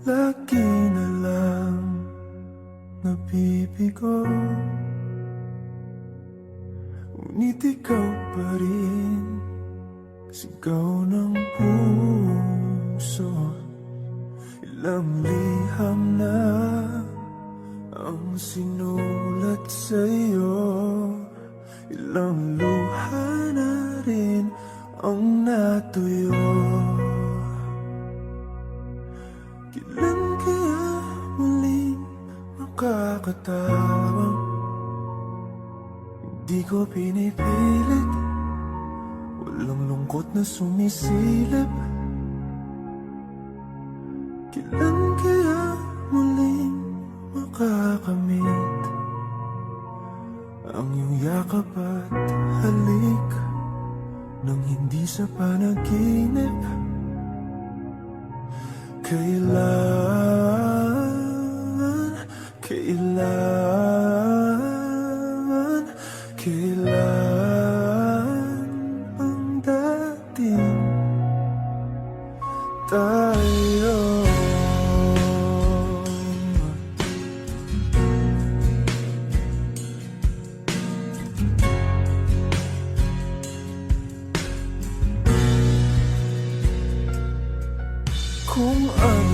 lagi na lang nabibigo. Ngunit ikaw pa rin, sigaw ng puso. Ilang liham na ang sinulat sa'yo, ilang luha na rin ang natuyo. Kailan kaya muling makakatawang? Hindi ko pinipilit, walang lungkot na sumisilip. Kailan kaya muling makakamit ang iyong yakap at halik nang hindi sa panaginip? Kailan, kailan, kailan ang dating tayo? Kung ano